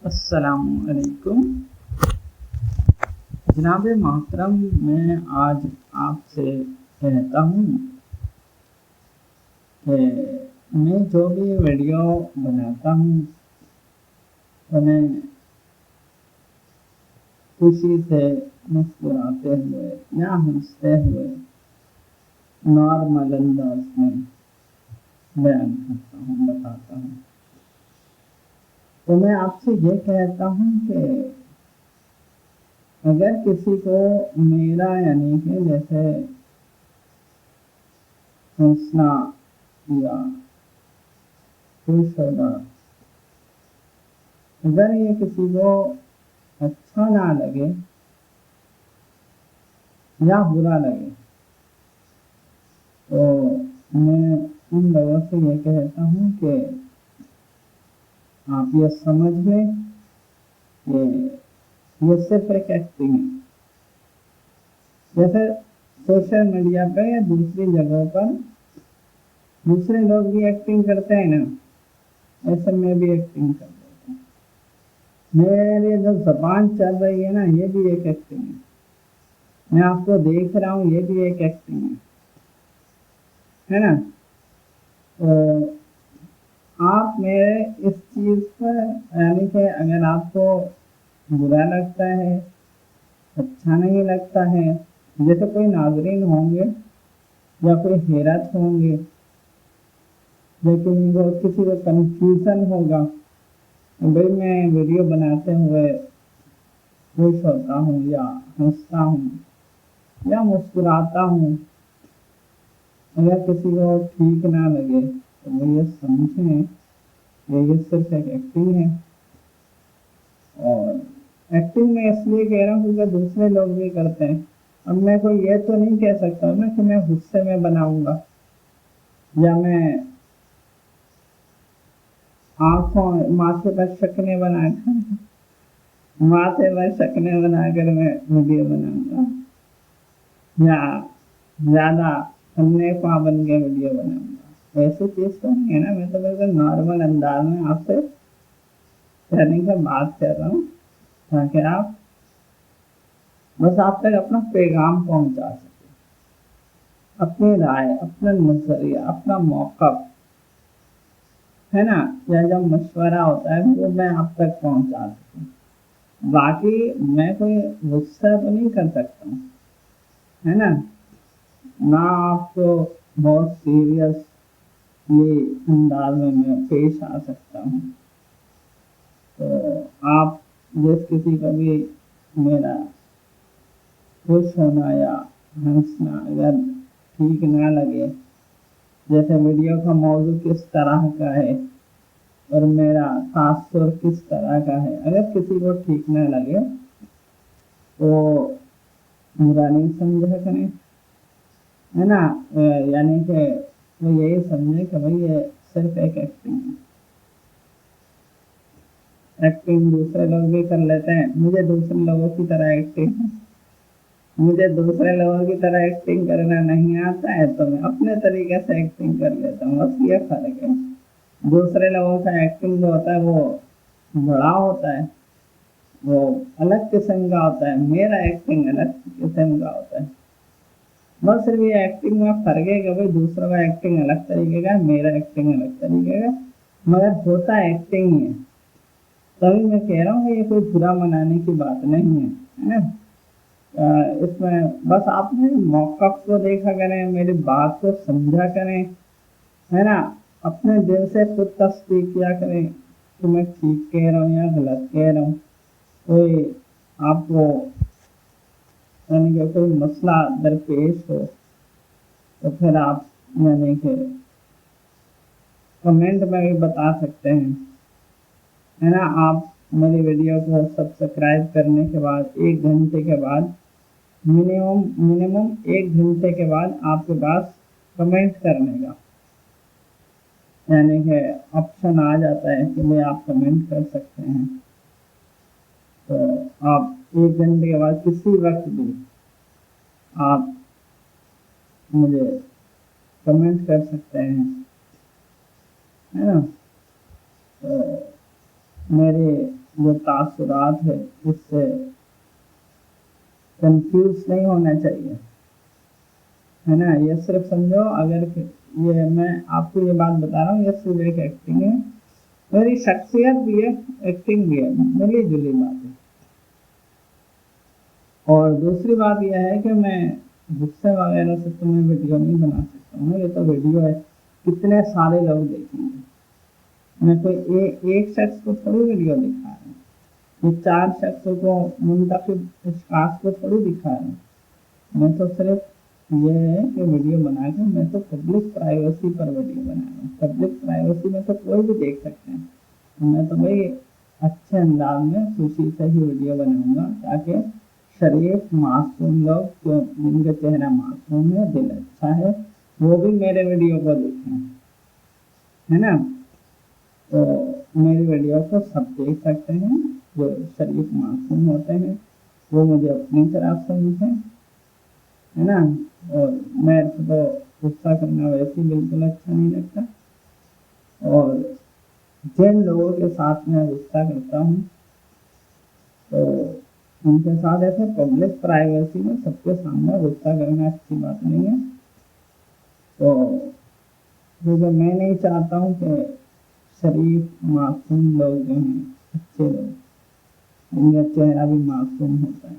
السلام علیکم جناب محترم، میں آج آپ سے کہتا ہوں کہ میں جو بھی ویڈیو بناتا ہوں تو میں خوشی سے مسکراتے ہوئے یا ہنستے ہوئے نارمل انداز میں بیان کرتا ہوں، بتاتا ہوں۔ تو میں آپ سے یہ کہتا ہوں کہ اگر کسی کو میرا یعنی کہ جیسے ہنسنا یا خوش ہونا، اگر یہ کسی کو اچھا نہ لگے یا برا لگے تو میں ان لوگوں سے یہ کہتا ہوں کہ آپ یہ سمجھ لیں کہ یہ صرف ایک ایکٹنگ ہے۔ جیسے سوشل میڈیا پہ یا دوسری جگہوں پر دوسرے لوگ بھی ایکٹنگ کرتے ہیں نا، ایسے میں بھی ایکٹنگ کر دیتا ہوں۔ میری جو زبان چل رہی ہے نا، یہ بھی ایک ایکٹنگ ہے۔ میں آپ کو دیکھ رہا ہوں، یہ بھی ایک ایکٹنگ ہے نا۔ تو آپ میرے اس چیز پر یعنی کہ اگر آپ کو برا لگتا ہے، اچھا نہیں لگتا ہے، جیسے کوئی ناظرین ہوں گے یا کوئی حیرت ہوں گے، لیکن وہ کسی کو کنفیوژن ہوگا، بھائی میں ویڈیو بناتے ہوئے خوش ہوتا ہوں یا ہنستا ہوں یا مسکراتا ہوں، اگر کسی کو ٹھیک نہ لگے تو وہ یہ سمجھیں کہ یہ صرف ایک ایکٹنگ ہے۔ اور ایکٹنگ میں اس لیے کہہ رہا ہوں کیونکہ دوسرے لوگ بھی کرتے ہیں۔ اب میں کوئی یہ تو نہیں کہہ سکتا نا کہ میں غصے میں بناؤں گا یا میں آنکھوں ماتھے پر شکنے بنا کر میں ویڈیو بناؤں گا یا زیادہ ہننے بن کے ویڈیو بناؤں گا، ایسی چیز تو نہیں ہے نا۔ میں تو بالکل نارمل انداز میں آپ سے کہنے کا بات کر رہا ہوں تاکہ آپ بس آپ تک اپنا پیغام پہنچا سکیں، اپنی رائے، اپنا نظریہ، اپنا موقف ہے نا، یا جب مشورہ ہوتا ہے وہ میں آپ تک پہنچا سکوں۔ باقی میں کوئی غصہ تو نہیں کر سکتا ہوں، ہے نا، نہ آپ کو بہت سیریس یہ انداز میں پیش آ سکتا ہوں۔ تو آپ جس کسی کو بھی میرا خوش ہونا یا ہنسنا اگر ٹھیک نہ لگے، جیسے ویڈیو کا موضوع کس طرح کا ہے اور میرا تاثر کس طرح کا ہے، اگر کسی کو ٹھیک نہ لگے تو برا نہیں سمجھا کریں، ہے نا۔ یعنی کہ وہ یہی سمجھے کہ بھائی یہ صرف ایک ایکٹنگ ہے۔ ایکٹنگ دوسرے لوگ بھی کر لیتے ہیں، مجھے دوسرے لوگوں کی طرح ایکٹنگ کرنا نہیں آتا ہے، تو میں اپنے طریقے سے ایکٹنگ کر لیتا ہوں، بس یہ فرق ہے۔ دوسرے لوگوں کا ایکٹنگ جو ہوتا ہے وہ بڑا ہوتا ہے، وہ الگ قسم کا ہوتا ہے، میرا ایکٹنگ الگ قسم کا ہوتا ہے۔ بس صرف یہ ایکٹنگ میں فرق ہے کہ بھائی دوسروں کا ایکٹنگ الگ طریقے کا ہے، میرا ایکٹنگ الگ طریقے کا، مگر ہوتا ایکٹنگ ہی ہے۔ تبھی میں کہہ رہا ہوں کہ یہ کوئی برا منانے کی بات نہیں ہے نا۔ اس میں بس آپ میرے موقف کو دیکھا کریں، میری بات کو سمجھا کریں، ہے نا، اپنے دل سے خود تصدیق کیا کریں کہ میں ٹھیک کہہ رہا ہوں یا غلط کہہ رہا ہوں۔ کوئی آپ کو یعنی کہ کوئی مسئلہ درپیش ہو تو پھر آپ یعنی کہ کمنٹ میں بھی بتا سکتے ہیں، ہے نا۔ آپ میری ویڈیو کو سبسکرائب کرنے کے بعد 1 گھنٹے کے بعد منیمم 1 گھنٹے کے بعد آپ کے پاس کمنٹ کرنے کا یعنی کہ آپشن آ جاتا ہے کہ بھائی آپ کمنٹ کر سکتے ہیں۔ تو آپ 1 گھنٹے کے بعد کسی وقت بھی آپ مجھے کمنٹ کر سکتے ہیں، ہے نا۔ تو میری جو تاثرات ہے اس سے کنفیوز نہیں ہونا چاہیے، ہے نا. یہ صرف سمجھو، اگر یہ میں آپ کو یہ بات بتا رہا ہوں، یہ صرف ایک ایکٹنگ ہے، میری شخصیت بھی ہے، ایکٹنگ بھی ہے، ملی جلی بات ہے. اور دوسری بات یہ ہے کہ میں غصے وغیرہ سے تو میں ویڈیو نہیں بنا سکتا ہوں. یہ تو ویڈیو ہے، کتنے سارے لوگ دیکھیں گے. میں کوئی ایک شخص کو تھوڑی ویڈیو دکھا رہا ہوں، یہ 4 شخصوں کو منتخب اشخاص کو تھوڑی دکھا رہا ہوں. میں تو صرف یہ ہے کہ ویڈیو بنا کے میں تو پبلک پرائیویسی پر ویڈیو بنا رہا ہوں. پبلک پرائیویسی میں تو کوئی بھی دیکھ سکتے ہیں. میں تو بھائی اچھے انداز میں خوشی سے ہی ویڈیو بناؤں گا تاکہ شریف معصوم لوگ جو جن کا چہرہ معصوم ہے، دل اچھا ہے، وہ بھی میرے ویڈیو کو دیکھیں، ہے نا. تو میری ویڈیو کو سب دیکھ سکتے ہیں، جو شریف معصوم ہوتے ہیں وہ مجھے اپنی طرف سمجھیں، ہے نا. اور میرے کو تو غصہ کرنا ویسے بالکل اچھا نہیں لگتا. اور جن لوگوں کے ساتھ میں غصہ کرتا ہوں تو ان کے ساتھ ایسے پبلک پرائیویسی میں سب کے سامنے غصہ کرنا اچھی بات نہیں ہے. تو کیونکہ میں نہیں چاہتا ہوں کہ شریف معصوم لوگ جو ہیں، اچھے لوگ ان کا چہرہ بھی معصوم ہوتا ہے،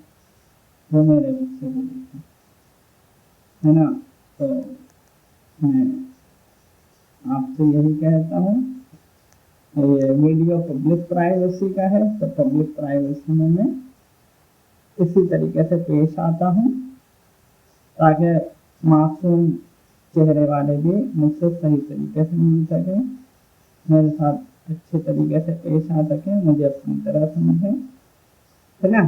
وہ میرے غصے کو دیکھیں، ہے نا. تو میں آپ سے یہی کہتا ہوں کہ یہ ویڈیو پبلک پرائیویسی کا ہے، تو پبلک پرائیویسی میں اسی طریقے سے پیش آتا ہوں تاکہ معصوم چہرے والے بھی مجھ سے صحیح طریقے سے مل سکیں، میرے ساتھ اچھے طریقے سے پیش آ سکیں، مجھے اپنی طرح سمجھیں، ہے نا.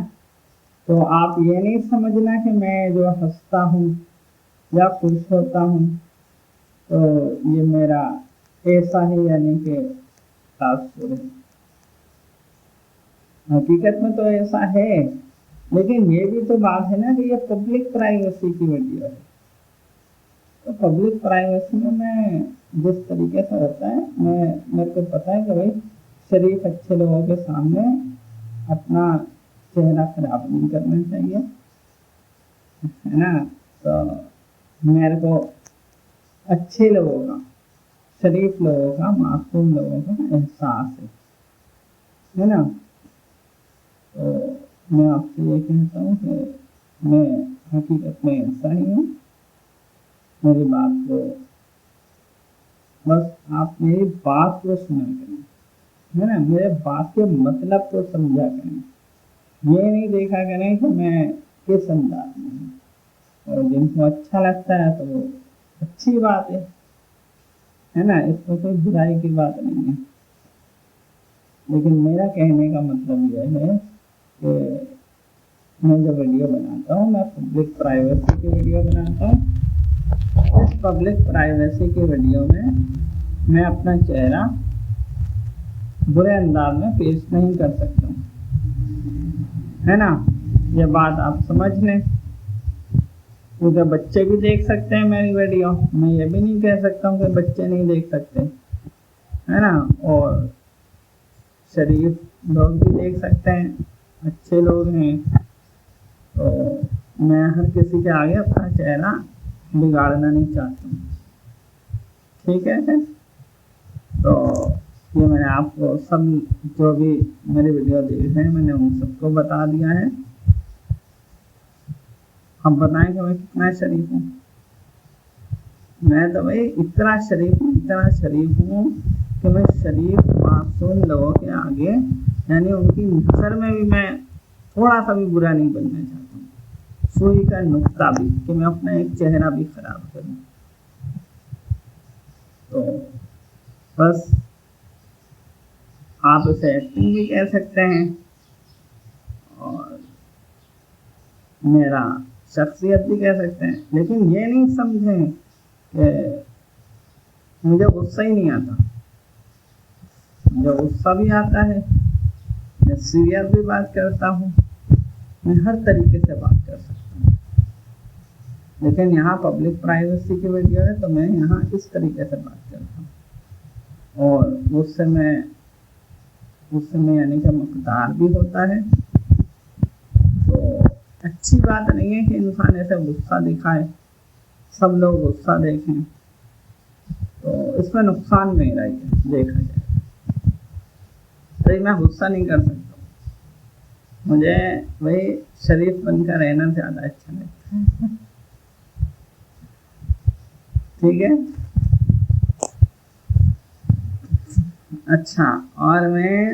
تو آپ یہ نہیں سمجھنا کہ میں جو ہنستا ہوں یا خوش ہوتا ہوں تو یہ میرا ایسا ہی یعنی کہ تاثر ہے. حقیقت میں تو ایسا ہے، لیکن یہ بھی تو بات ہے نا کہ یہ پبلک پرائیویسی کی ویڈیو ہے. تو پبلک پرائیویسی میں جس طریقے سے ہوتا ہے، میرے کو پتا ہے کہ بھائی شریف اچھے لوگوں کے سامنے اپنا چہرہ خراب نہیں کرنا چاہیے، ہے نا. تو میرے کو اچھے لوگوں کا، شریف لوگوں کا، معصوم لوگوں کا احساس ہے نا. تو میں آپ سے یہ کہتا ہوں کہ میں حقیقت میں ایسا ہی ہوں. میری بات کو بس آپ میری بات کو سنا کریں، ہے نا، میرے بات کے مطلب کو سمجھا کریں. یہ نہیں دیکھا کریں کہ میں کس انداز میں ہوں. اور جن کو اچھا لگتا ہے تو وہ اچھی بات ہے نا، اس میں کوئی برائی کی بات نہیں ہے. لیکن میرا کہنے کا مطلب یہ ہے کہ میں جو ویڈیو بناتا ہوں میں پبلک پرائیویسی کی ویڈیو بناتا ہوں. اس پبلک پرائیویسی کی ویڈیو میں اپنا چہرہ برے انداز میں پیش نہیں کر سکتا ہوں، ہے نا. یہ بات آپ سمجھ لیں، کیونکہ بچے بھی دیکھ سکتے ہیں میری ویڈیو. میں یہ بھی نہیں کہہ سکتا ہوں کہ بچے نہیں دیکھ سکتے، ہے نا. اور شریف لوگ بھی دیکھ سکتے ہیں، اچھے لوگ ہیں. تو میں ہر کسی کے آگے اپنا چہرہ بگاڑنا نہیں چاہتا ہوں، ٹھیک ہے. تو یہ میں نے آپ کو سب جو بھی میری ویڈیو دیکھ رہے ہیں میں نے ان سب کو بتا دیا ہے. اب بتائیں کہ میں کتنا شریف ہوں. میں تو بھائی اتنا شریف ہوں کہ میں شریف معصوم لوگوں کے آگے یعنی ان کی نظر میں بھی میں تھوڑا سا بھی برا نہیں بننا چاہتا ہوں، سوئی کا نقطہ بھی، کہ میں اپنا ایک چہرہ بھی خراب کروں. تو بس آپ اسے ایکٹنگ بھی کہہ سکتے ہیں اور میرا شخصیت بھی کہہ سکتے ہیں. لیکن یہ نہیں سمجھیں کہ مجھے غصہ ہی نہیں آتا. مجھے غصہ بھی آتا ہے، میں سیریس بھی بات کرتا ہوں، میں ہر طریقے سے بات کر سکتا ہوں. لیکن یہاں پبلک پرائیویسی کی ویڈیو ہے تو میں یہاں اس طریقے سے بات کرتا ہوں. اور غصے میں اس میں یعنی کہ مقدار بھی ہوتا ہے. تو اچھی بات نہیں ہے کہ انسان ایسے غصہ دکھائے، سب لوگ غصہ دیکھیں، تو اس میں نقصان نہیں رہے گا دیکھا جائے. تو میں غصہ نہیں کر سکتا، مجھے وہی شریف بن کر رہنا زیادہ اچھا لگتا ہے. ٹھیک ہے. اچھا، اور میں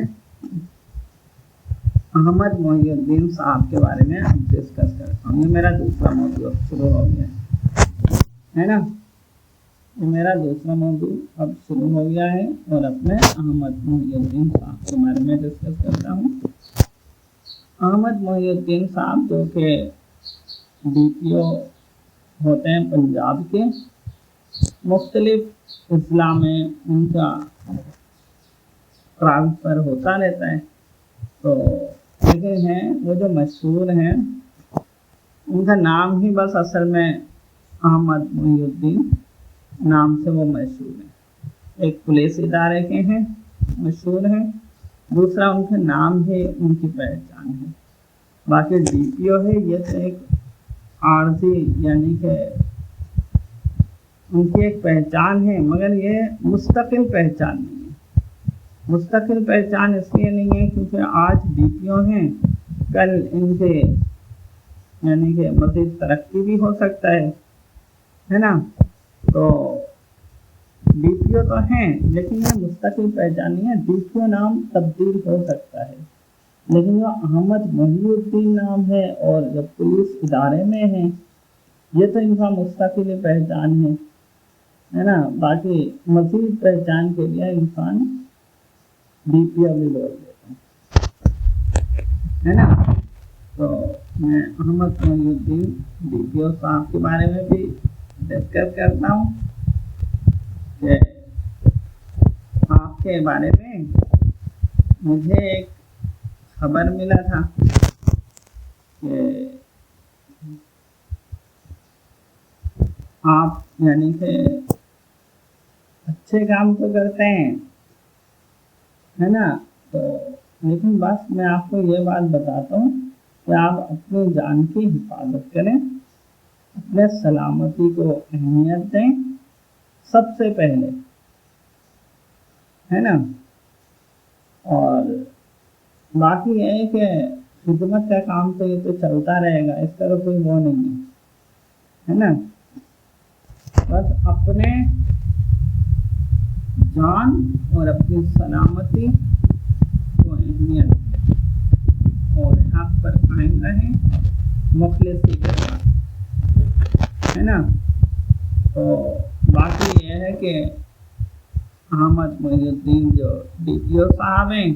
احمد محی الدین صاحب کے بارے میں اب ڈسکس کرتا ہوں. یہ میرا دوسرا موضوع شروع ہو گیا ہے نا. یہ میرا دوسرا موضوع اب شروع ہو گیا ہے، اور اب میں احمد محی الدین صاحب کے بارے میں ڈسکس کرتا ہوں. احمد محی الدین صاحب جو کہ DPO ہوتے ہیں پنجاب کے، مختلف اضلاع میں ان کا ٹرانسفر ہوتا رہتا ہے. تو لیکن ہیں وہ جو مشہور ہیں، ان کا نام ہی بس اصل میں احمد محی الدین نام سے وہ مشہور ہیں. ایک پولیس ادارے کے ہیں، مشہور ہیں. دوسرا ان کے نام ہی ان کی پہچان ہے. باقی DPO ہے یہ تو ایک عارضی یعنی کہ ان کی ایک پہچان ہے، مگر یہ مستقل پہچان نہیں ہے. مستقل پہچان اس لیے نہیں ہے کیونکہ آج DPO ہیں، کل ان کے یعنی کہ مزید ترقی بھی ہو سکتا ہے نا. تو DPO تو ہیں لیکن یہ مستقل پہچان نہیں ہے. DPO نام تبدیل ہو سکتا ہے، لیکن جو احمد محی الدین نام ہے اور جو پولیس ادارے میں ہیں، یہ تو ان کا مستقل پہچان ہے نا. باقی مزید پہچان کے لیے انسان DPO بھی بول دیتا ہے نا. تو میں احمد محی الدین DPO صاحب کے بارے میں بھی ڈسکس کرتا ہوں کہ آپ کے بارے میں مجھے ایک خبر ملا تھا کہ آپ یعنی کہ اچھے کام تو کرتے ہیں ہے نا. تو لیکن بس میں آپ کو یہ بات بتاتا ہوں کہ آپ اپنی جان کی حفاظت کریں، اپنے سلامتی کو اہمیت دیں سب سے پہلے، ہے نا. اور باقی یہ ہے کہ خدمت کا کام تو یہ تو چلتا رہے گا، اس طرح کوئی وہ نہیں ہے نا. بس اپنے جان اور اپنی سلامتی کو اہمیت دیں اور حق پر قائم رہیں مخلصی کے ساتھ، ہے نا. تو باقی یہ ہے کہ احمد محی الدین جو DPO صاحب ہیں،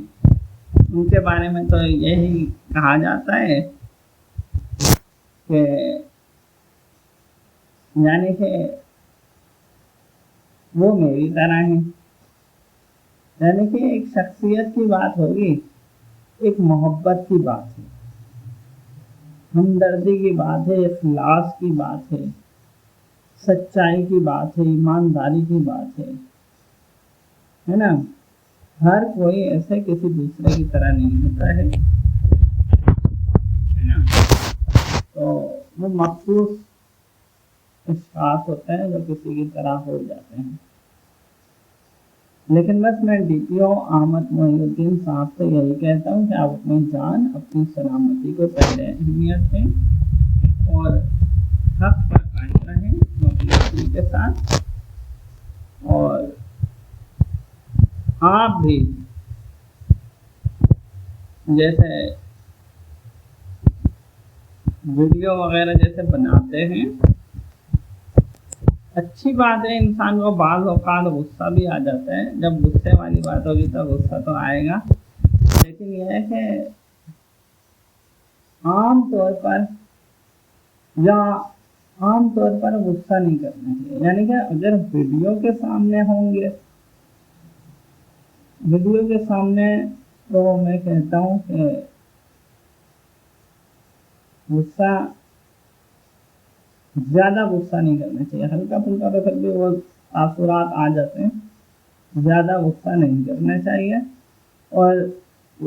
ان کے بارے میں تو یہی کہا جاتا ہے کہ یعنی کہ وہ میری طرح ہیں. یعنی کہ ایک شخصیت کی بات ہوگی، ایک محبت کی بات ہے، ہمدردی کی بات ہے، اخلاص کی بات ہے، سچائی کی بات ہے، ایمانداری کی بات ہے نا. ہر کوئی ایسے کسی دوسرے کی طرح نہیں ہوتا ہے نا. تو وہ مخصوص اشخاص ہوتے ہیں جو کسی کی طرح ہو جاتے ہیں. لیکن بس میں DPO احمد محی الدین صاحب سے یہی کہتا ہوں کہ آپ اپنی جان، اپنی سلامتی کو پہلے اہمیت دیں اور حق پر قائم رہیں مخلصی کے ساتھ. اور آپ بھی جیسے ویڈیو وغیرہ جیسے بناتے ہیں، اچھی بات ہے. انسان کو بعض اوقات غصہ بھی آ جاتا ہے، جب غصے والی بات ہوگی تو غصہ تو آئے گا، لیکن یہ ہے کہ عام طور پر غصہ نہیں کرنا چاہیے. یعنی کہ اگر ویڈیو کے سامنے ہوں گے، ویڈیو کے سامنے، تو میں کہتا ہوں کہ زیادہ غصہ نہیں کرنا چاہیے. ہلکا پھلکا تو پھر بھی وہ تاثرات آ جاتے ہیں، زیادہ غصہ نہیں کرنا چاہیے. اور